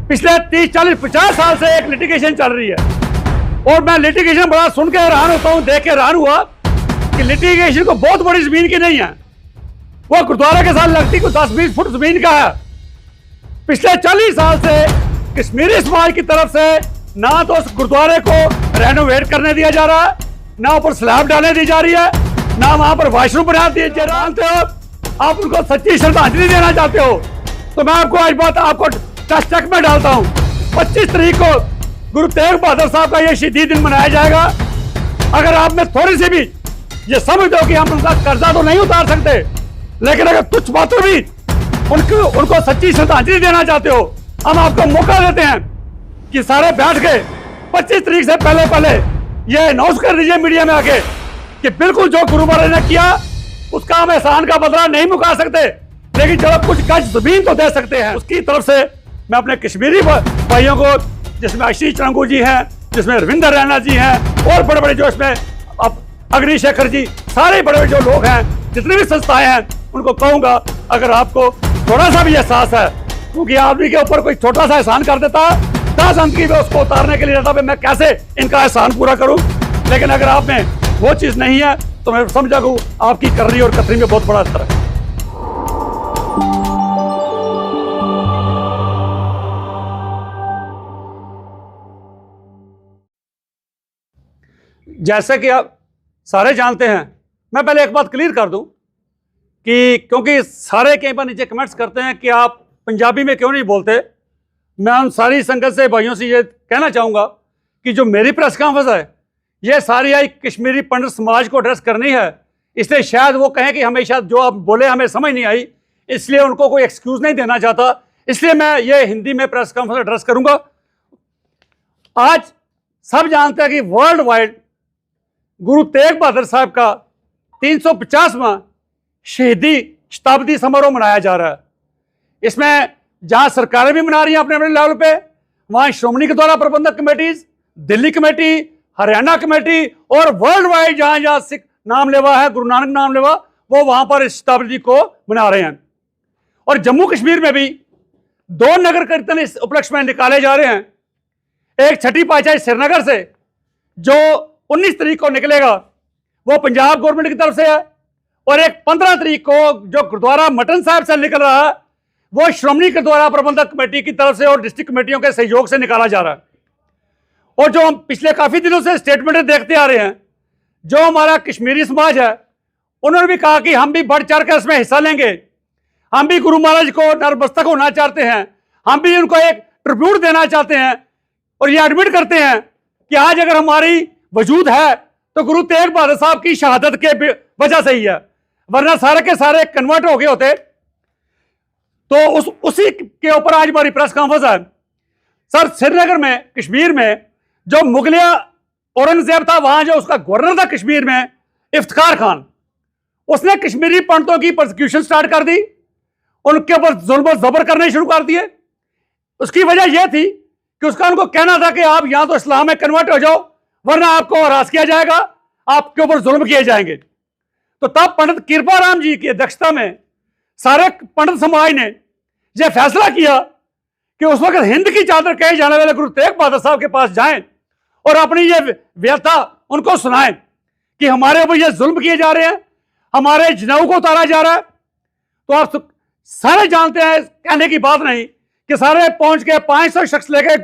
पिछले 30, 40, 50 साल से एक लिटिगेशन चल रही है और मैं लिटिगेशन बड़ा सुन के हैरान होता हूं, देख के हैरान हुआ कि लिटिगेशन को बहुत बड़ी जमीन की नहीं है, वो गुरुद्वारा के साथ लगती को 10-20 फुट जमीन का है। पिछले 40 साल से कश्मीरी समाज की तरफ से ना तो उस गुरुद्वारे को रेनोवेट करने दिया जा रहा है, ना ऊपर स्लैब डालने दी जा रही है, ना वहां पर वॉशरूम बना दिए जा रहे हो। आप उनको सच्ची श्रद्धांजलि देना चाहते हो तो मैं आपको आज बात आपको टक में डालता हूं। 25 तारीख को गुरु तेग बहादुर साहब का ये शहीदी दिन मनाया जाएगा। अगर आप में थोड़ी सी भी ये समझ दो कि हम उनका कर्जा तो नहीं उतार सकते, लेकिन अगर तुच्छ मात्र भी उनको सच्ची श्रद्धांजलि देना चाहते हो, हम आपको मौका देते हैं कि सारे बैठ के 25 तारीख से पहले ये अनाउंस कर दीजिए मीडिया में आके कि बिल्कुल जो गुरु महाराज ने किया उसका हम एहसान का बदला नहीं मुका सकते, लेकिन चलो कुछ गज जमीन तो दे सकते हैं। उसकी तरफ से मैं अपने कश्मीरी भाइयों को, जिसमें आशीष चंगू जी हैं, जिसमें रविंदर रैना जी हैं और बड़े बड़े जो इसमें अग्निशेखर जी, सारे बड़े जो लोग हैं, जितनी भी संस्थाएं हैं, उनको कहूंगा अगर आपको थोड़ा सा भी एहसास है, क्योंकि आदमी के ऊपर कोई छोटा सा एहसान कर देता है 10 अंक की उसको उतारने के लिए रहता है मैं कैसे इनका एहसान पूरा करूं, लेकिन अगर आप में वो चीज नहीं है तो मैं समझा कहूं आपकी करनी और कतरी में बहुत बड़ा अंतर है। जैसे कि आप सारे जानते हैं, मैं पहले एक बात क्लियर कर दूं कि क्योंकि सारे कई बार नीचे कमेंट्स करते हैं कि आप पंजाबी में क्यों नहीं बोलते, मैं उन सारी संगत से भाइयों से ये कहना चाहूँगा कि जो मेरी प्रेस कॉन्फ्रेंस है ये सारी आई कश्मीरी पंडित समाज को एड्रेस करनी है, इसलिए शायद वो कहें कि हमेशा जो आप बोले हमें समझ नहीं आई, इसलिए उनको कोई एक्सक्यूज नहीं देना चाहता, इसलिए मैं ये हिंदी में प्रेस कॉन्फ्रेंस एड्रेस करूँगा। आज सब जानते हैं कि वर्ल्ड वाइड गुरु तेग बहादुर साहब का 350वां शहीदी शताब्दी समारोह मनाया जा रहा है। इसमें जहां सरकारें भी मना रही हैं अपने अपने लेवल पे, वहां श्रोमणी गुरुद्वारा प्रबंधक committees, Delhi committee, Haryana committee और वर्ल्ड वाइड जहां जहां सिख नाम लेवा है, गुरु नानक नाम लेवा, वो वहां पर इस शताब्दी को मना रहे हैं। और जम्मू कश्मीर में भी 2 नगर कीर्तन इस उपलक्ष्य में निकाले जा रहे हैं। एक छठी पातशाही श्रीनगर से जो 19 तारीख को निकलेगा वो पंजाब गवर्नमेंट की तरफ से है, और एक 15 तारीख को जो गुरुद्वारा मटन साहिब से निकल रहा है वो श्रोमणी गुरुद्वारा प्रबंधक कमेटी की तरफ से और डिस्ट्रिक्ट कमेटियों के सहयोग से निकाला जा रहा है। और जो हम पिछले काफी दिनों से स्टेटमेंट देखते आ रहे हैं, जो हमारा कश्मीरी समाज है उन्होंने भी कहा कि हम भी बढ़ चढ़ कर इसमें हिस्सा लेंगे, हम भी गुरु महाराज को नतमस्तक होना चाहते हैं, हम भी उनको एक ट्रिब्यूट देना चाहते हैं, और ये एडमिट करते हैं कि आज अगर हमारी वजूद है तो गुरु तेग बहादुर साहब की शहादत के वजह से ही है, वरना सारे के सारे कन्वर्ट हो गए होते। तो उसी के ऊपर आज हमारी प्रेस कॉन्फ्रेंस है। सर, श्रीनगर में कश्मीर में जो मुगलिया औरंगजेब था, वहां जो उसका गवर्नर था कश्मीर में इफ्तिखार खान, उसने कश्मीरी पंडितों की प्रोसिक्यूशन स्टार्ट कर दी, उनके ऊपर जुल्म जबर करने शुरू कर दिए। उसकी वजह यह थी कि उसका उनको कहना था कि आप यहां तो इस्लाम में कन्वर्ट हो जाओ, वरना आपको हरास किया जाएगा, आपके ऊपर जुल्म किए जाएंगे। तो तब पंडित कृपाराम जी की अध्यक्षता में सारे पंडित समाज ने यह फैसला किया कि उस वक्त हिंद की चादर कहे जाने वाले गुरु तेग बहादुर साहब के पास जाएं और अपनी ये व्यथा उनको सुनाएं कि हमारे ऊपर ये जुल्म किए जा रहे हैं, हमारे जनेऊ को उतारा जा रहा है। तो आप सारे जानते हैं, कहने की बात नहीं, कि सारे पहुंच के 500 शख्स लेके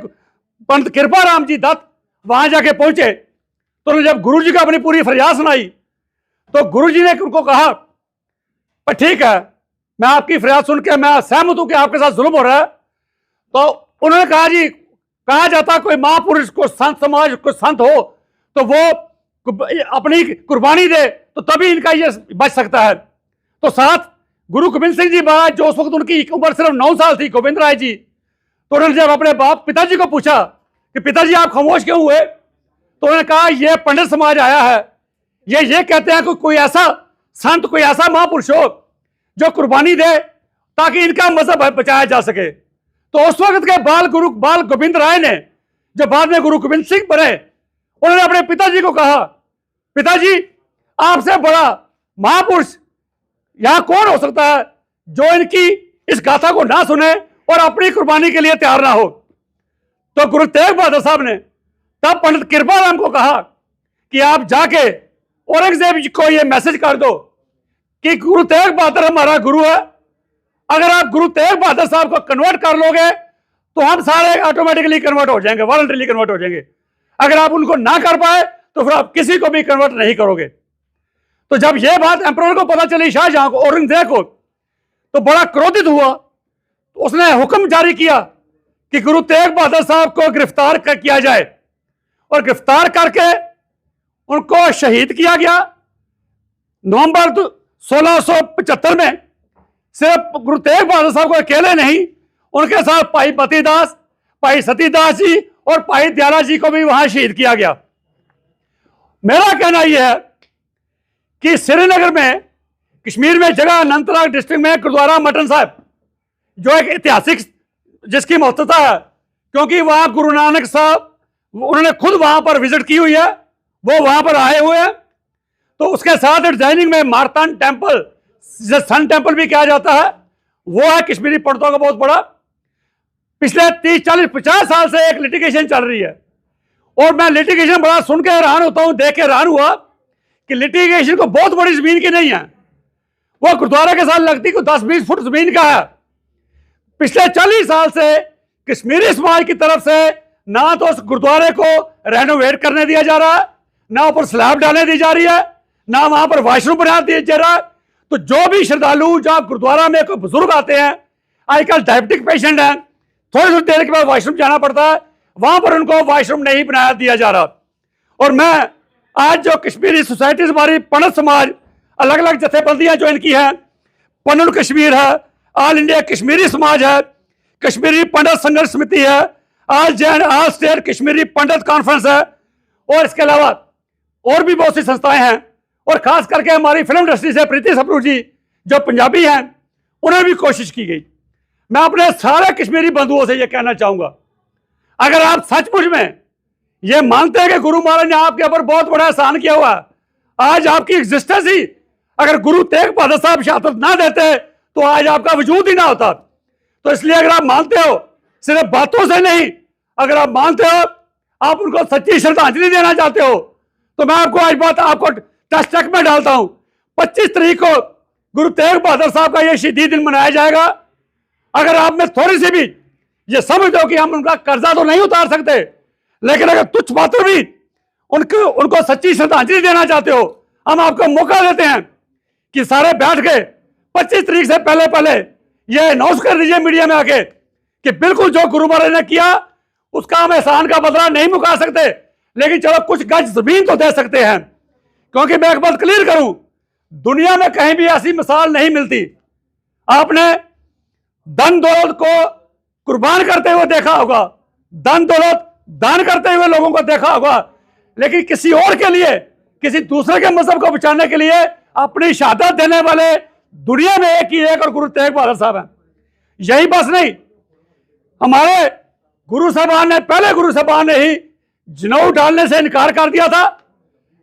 पंडित कृपाराम जी दत्त वहां जाके पहुंचे। तो जब गुरु जी को अपनी पूरी फरियाद सुनाई तो गुरु जी ने उनको कहा, पर ठीक है, मैं आपकी फरियाद सुन के मैं सहमत हूं कि आपके साथ जुल्म हो रहा है। तो उन्होंने कहा, जी कहा जाता कोई महापुरुष को संत समाज को संत हो तो वो अपनी कुर्बानी दे तो तभी इनका ये बच सकता है। तो साथ गुरु गोविंद सिंह जी महाराज, जो उस वक्त उनकी उम्र सिर्फ 9 साल थी, गोविंद राय जी, तो उन्होंने जब अपने बाप पिताजी को पूछा कि पिताजी आप खामोश क्यों हुए, तो उन्होंने कहा ये पंडित समाज आया है, ये कहते हैं कि कोई ऐसा संत, कोई ऐसा महापुरुष हो जो कुर्बानी दे ताकि इनका मजहब बचाया जा सके। तो उस वक्त के बाल गोविंद राय ने, जो बाद में गुरु गोविंद सिंह बने, उन्होंने अपने पिताजी को कहा, पिताजी आपसे बड़ा महापुरुष यहां कौन हो सकता है जो इनकी इस गाथा को ना सुने और अपनी कुर्बानी के लिए तैयार ना हो। तो गुरु तेग बहादुर साहब ने तब पंडित कृपाराम को कहा कि आप जाके औरंगजेब को ये मैसेज कर दो कि गुरु तेग बहादुर हमारा गुरु है, अगर आप गुरु तेग बहादुर साहब को कन्वर्ट कर लोगे तो हम सारे ऑटोमेटिकली कन्वर्ट हो जाएंगे, वॉलंटरीली कन्वर्ट हो जाएंगे। अगर आप उनको ना कर पाए तो फिर आप किसी को भी कन्वर्ट नहीं करोगे। तो जब यह बात एम्परर को पता चली, शाहजहां को, औरंगजेब को, तो बड़ा क्रोधित हुआ। तो उसने हुक्म जारी किया कि गुरु तेग बहादुर साहब को गिरफ्तार किया जाए और गिरफ्तार करके उनको शहीद किया गया। नवंबर 1675 में सिर्फ गुरु तेग बहादुर साहब को अकेले नहीं, उनके साथ भाई बतीदास, भाई सतीदास जी और भाई दयाला जी को भी वहां शहीद किया गया। मेरा कहना यह है कि श्रीनगर में, कश्मीर में जगह अनंतनाग डिस्ट्रिक्ट में गुरुद्वारा मटन साहब, जो एक ऐतिहासिक जिसकी महत्वता है, क्योंकि वहां गुरु नानक साहब उन्होंने खुद वहां पर विजिट की हुई है, वो वहां पर आए हुए हैं। तो उसके साथ डिजाइनिंग में मारतान टेम्पल, जिसे सन टेम्पल भी कहा जाता है, वो है कश्मीरी पंडितों का बहुत बड़ा। पिछले 30, 40, 50 साल से एक लिटिगेशन चल रही है और मैं लिटिगेशन बड़ा सुन के हैरान होता हूं, देख के हैरान हुआ कि लिटिगेशन को बहुत बड़ी जमीन की नहीं है, वो गुरुद्वारा के साथ लगती को 10-20 फुट जमीन का है। पिछले 40 साल से कश्मीरी समाज की तरफ से ना तो उस गुरुद्वारे को रेनोवेट करने दिया जा रहा है, ना ऊपर स्लैब डालने दी जा रही है, ना वहां पर वॉशरूम बना दिया जा रहा है। तो जो भी श्रद्धालु जब गुरुद्वारा में कोई बुजुर्ग आते हैं, आजकल डायबिटिक पेशेंट हैं, थोड़ी देर के बाद वॉशरूम जाना पड़ता है, वहां पर उनको वॉशरूम नहीं बनाया दिया जा रहा। और मैं आज जो कश्मीरी सोसाइटी हमारी पंडित समाज, अलग अलग जथेबंदियां जो इनकी हैं, पन्नुल कश्मीर है, ऑल इंडिया कश्मीरी समाज है, कश्मीरी पंडित संघर्ष समिति है, ऑल जैन all state Kashmiri Pandit conference है, और इसके अलावा और भी बहुत सी संस्थाएं हैं। और खास करके हमारी फिल्म इंडस्ट्री से प्रीति सप्रू जी जो पंजाबी हैं, उन्हें भी कोशिश की गई। मैं अपने सारे कश्मीरी बंधुओं से यह कहना चाहूंगा, अगर आप सचमुच में ये मानते हैं कि गुरु महाराज ने आपके ऊपर बहुत बड़ा एहसान किया हुआ, आज आपकी एग्जिस्टेंस ही, अगर गुरु तेग बहादुर साहब शहादत ना देते तो आज आपका वजूद ही ना होता। तो इसलिए अगर आप मानते हो, सिर्फ बातों से नहीं, अगर आप मानते हो, आप उनको सच्ची श्रद्धांजलि देना चाहते हो, तो मैं आपको आज बात आपको टच टक में डालता हूं। 25 तारीख को गुरु तेग बहादुर साहब का यह शहीदी दिन मनाया जाएगा। अगर आप में थोड़ी सी भी ये समझ दो कि हम उनका कर्जा तो नहीं उतार सकते, लेकिन अगर तुच्छ मात्र भी उनको सच्ची श्रद्धांजलि देना चाहते हो, हम आपको मौका देते हैं कि सारे बैठ के 25 तारीख से पहले पहले ये अनाउंस कर दीजिए मीडिया में आके कि बिल्कुल जो गुरु महाराज ने किया उसका हम एहसान का बदला नहीं मुका सकते, लेकिन चलो कुछ गज जमीन तो दे सकते हैं। क्योंकि मैं एक बात क्लियर करूं, दुनिया में कहीं भी ऐसी मिसाल नहीं मिलती। आपने धन दौलत को कुर्बान करते हुए देखा होगा, धन दौलत दान करते हुए लोगों को देखा होगा, लेकिन किसी और के लिए, किसी दूसरे के मजहब को बचाने के लिए अपनी शहादत देने वाले दुनिया में एक ही एक और गुरु तेग बहादुर साहब हैं। यही बस नहीं, हमारे गुरु साहबान ने, पहले गुरु साहबान ने ही जनेऊ डालने से इनकार कर दिया था।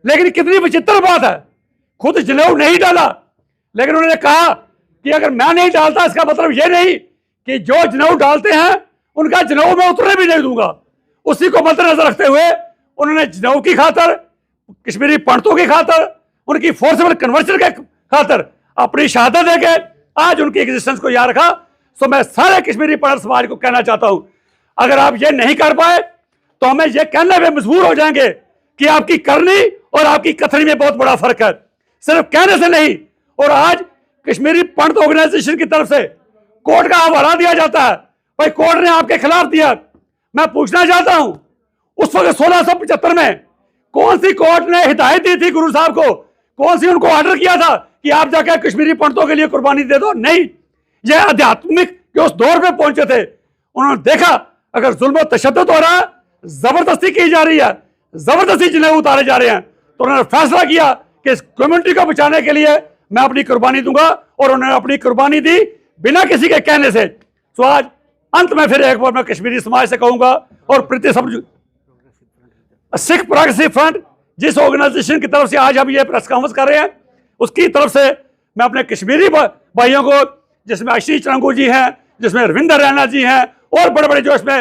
लेकिन कितनी विचित्र बात है, खुद जनेऊ नहीं डाला, लेकिन उन्होंने कहा कि अगर मैं नहीं डालता इसका मतलब ये नहीं कि जो जनेऊ डालते हैं उनका जनेऊ में उतरने भी नहीं दूंगा। उसी को मद्देनजर रखते हुए उन्होंने जनेऊ की खातर, कश्मीरी पंडितों की खातर, उनकी फोर्सेबल कन्वर्शन के खातर अपनी शहादत देके आज उनकी एग्जिस्टेंस को याद रखा। सो मैं सारे कश्मीरी पंडित समाज को कहना चाहता हूं, अगर आप ये नहीं कर पाए तो हमें ये कहने में मजबूर हो जाएंगे कि आपकी करनी और आपकी कथनी में बहुत बड़ा फर्क है, सिर्फ कहने से नहीं। और आज कश्मीरी पंडित ऑर्गेनाइजेशन की तरफ से कोर्ट का हवाला दिया जाता है, भाई कोर्ट ने आपके खिलाफ दिया। मैं पूछना चाहता हूं, उस वक्त 1675 में कौन सी कोर्ट ने हिदायत दी थी गुरु साहब को, कौन सी उनको ऑर्डर किया था कि आप जाकर कश्मीरी पंडितों के लिए कुर्बानी दे दो? नहीं, ये आध्यात्मिक के उस दौर में पहुंचे थे। उन्होंने देखा अगर जुल्म तशद्दुद हो रहा है, जबरदस्ती की जा रही है, जबरदस्ती जनेऊ उतारे जा रहे हैं, तो उन्होंने फैसला किया कि इस कम्युनिटी को बचाने के लिए मैं अपनी कुर्बानी दूंगा, और उन्होंने अपनी कुर्बानी दी बिना किसी के कहने से। तो आज अंत में फिर एक बार मैं कश्मीरी समाज से कहूंगा, और प्रीति सप्रू, सिख प्रोग्रेसिव फ्रंट जिस ऑर्गेनाइजेशन की तरफ से आज हम ये प्रेस कॉन्फ्रेंस कर रहे हैं, उसकी तरफ से मैं अपने कश्मीरी भाइयों को, जिसमें आशीष रंगू जी हैं, जिसमें रविंदर रैना जी हैं, और बड़े बड़े जो इसमें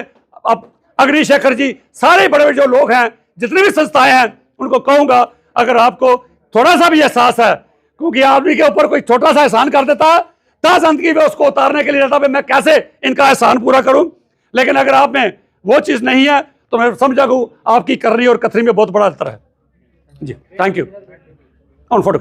अब अग्निशेखर जी, सारे बड़े बड़े जो लोग हैं, जितनी भी संस्थाएं हैं, उनको कहूंगा अगर आपको थोड़ा सा भी एहसास है, क्योंकि आदमी के ऊपर कोई छोटा सा एहसान कर देता ता जिंदगी में उसको उतारने के लिए रहता है मैं कैसे इनका एहसान पूरा करूं। लेकिन अगर आप में वो चीज नहीं है तो मैं समझा आपकी करनी और कथनी में बहुत बड़ा अंतर है जी। Thank you. On photo.